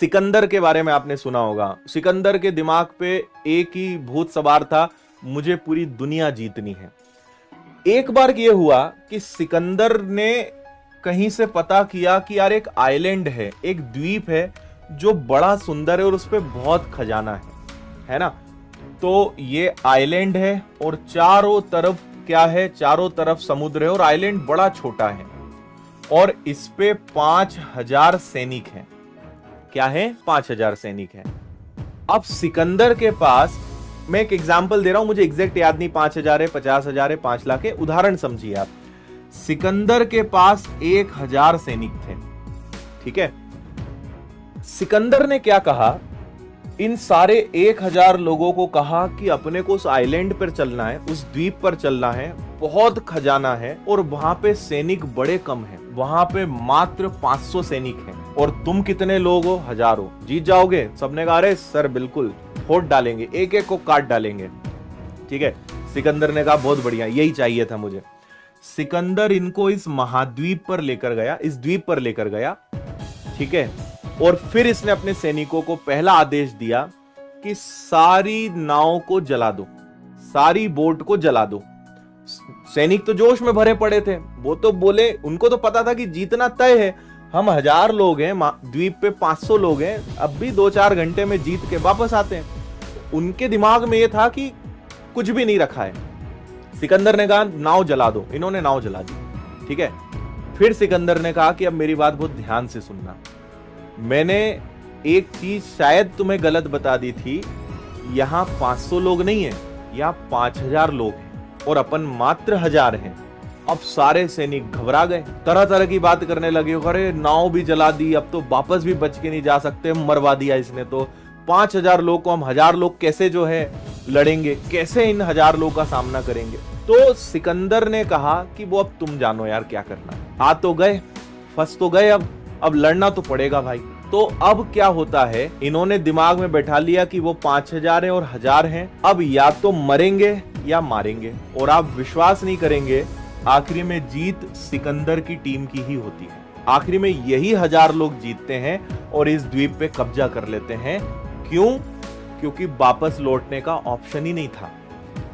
सिकंदर के बारे में आपने सुना होगा। सिकंदर के दिमाग पे एक ही भूत सवार था, मुझे पूरी दुनिया जीतनी है। एक बार ये हुआ कि सिकंदर ने कहीं से पता किया कि यार एक आइलैंड है, एक द्वीप है जो बड़ा सुंदर है और उस पे बहुत खजाना है ना। तो ये आइलैंड है और चारों तरफ क्या है, चारों तरफ समुद्र है और आइलैंड बड़ा छोटा है और इस पे 5000 सैनिक हैं। क्या है? 5000 सैनिक हैं। अब सिकंदर के पास, मैं एक एग्जांपल दे रहा हूं, मुझे एग्जैक्ट याद नहीं 5000 है, 50,000 है, 5 लाख है, उदाहरण समझिए आप। सिकंदर के पास 1000 सैनिक थे, ठीक है। सिकंदर ने क्या कहा, इन सारे 1000 लोगों को कहा कि अपने को उस आइलैंड पर चलना है, उस द्वीप पर चलना है, बहुत खजाना है और वहां पे सैनिक बड़े कम हैं, वहां पे मात्र 500 सैनिक हैं और तुम कितने लोग हो? 1000 हो, जीत जाओगे? सबने कहा अरे सर बिल्कुल, फोड़ डालेंगे, एक एक को काट डालेंगे, ठीक है। सिकंदर ने कहा बहुत बढ़िया, यही चाहिए था मुझे। सिकंदर इनको इस महाद्वीप पर लेकर गया, इस द्वीप पर लेकर गया, ठीक है। और फिर इसने अपने सैनिकों को पहला आदेश दिया कि सारी नाव को जला दो, सारी बोट को जला दो। सैनिक तो जोश में भरे पड़े थे, वो तो बोले, उनको तो पता था कि जीतना तय है, हम 1000 लोग हैं, द्वीप पे 500 लोग हैं, अब भी 2-4 घंटे में जीत के वापस आते हैं। उनके दिमाग में यह था कि कुछ भी नहीं रखा है। सिकंदर ने कहा नाव जला दो, इन्होंने नाव जला दी, ठीक है। फिर सिकंदर ने कहा कि अब मेरी बात बहुत ध्यान से सुनना, मैंने एक चीज शायद तुम्हें गलत बता दी थी, यहां 500 लोग नहीं है, यहां 5000 लोग हैं और अपन मात्र 1000 हैं। अब सारे सैनिक घबरा गए, तरह तरह की बात करने लगे, अरे नाव भी जला दी, अब तो वापस भी बच के नहीं जा सकते, मरवा दिया इसने तो, 5000 लोग को हम 1000 लोग कैसे जो है लड़ेंगे, कैसे इन 1000 लोग का सामना करेंगे। तो सिकंदर ने कहा कि वो अब तुम जानो यार क्या करना है, आ तो गए, फंस तो गए, अब लड़ना तो पड़ेगा भाई। तो अब क्या होता है, इन्होंने दिमाग में बैठा लिया कि वो 5000 है और 1000 हैं, अब या तो मरेंगे या मारेंगे। और आप विश्वास नहीं करेंगे, आखिरी में जीत सिकंदर की टीम की ही होती है। आखिरी में यही 1000 लोग जीतते हैं और इस द्वीप पे कब्जा कर लेते हैं। क्यों? क्योंकि वापस लौटने का ऑप्शन ही नहीं था।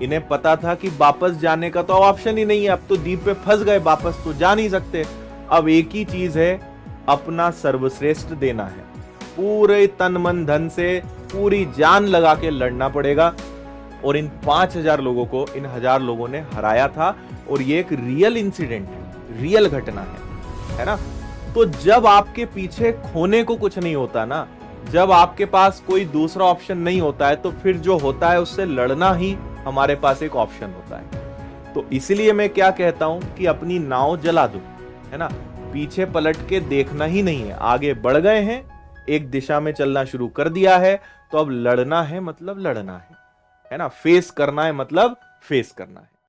इन्हें पता था कि वापस जाने का तो ऑप्शन ही नहीं है, अब तो द्वीप पे फंस गए, वापस तो जा नहीं सकते। अब एक ही चीज है, अपना सर्वश्रेष्ठ देना है, पूरे तन मन धन से पूरी जान लगा के लड़ना पड़ेगा। और इन 5000 लोगों को इन 1000 लोगों ने हराया था और ये एक रियल इंसिडेंट है, रियल घटना है ना। तो जब आपके पीछे खोने को कुछ नहीं होता ना, जब आपके पास कोई दूसरा ऑप्शन नहीं होता है, तो फिर जो होता है उससे लड़ना ही हमारे पास एक ऑप्शन होता है। तो इसलिए मैं क्या कहता हूं कि अपनी नाव जला दो, है ना, पीछे पलट के देखना ही नहीं है, आगे बढ़ गए हैं, एक दिशा में चलना शुरू कर दिया है, तो अब लड़ना है मतलब लड़ना है ना, फेस करना है मतलब फेस करना है।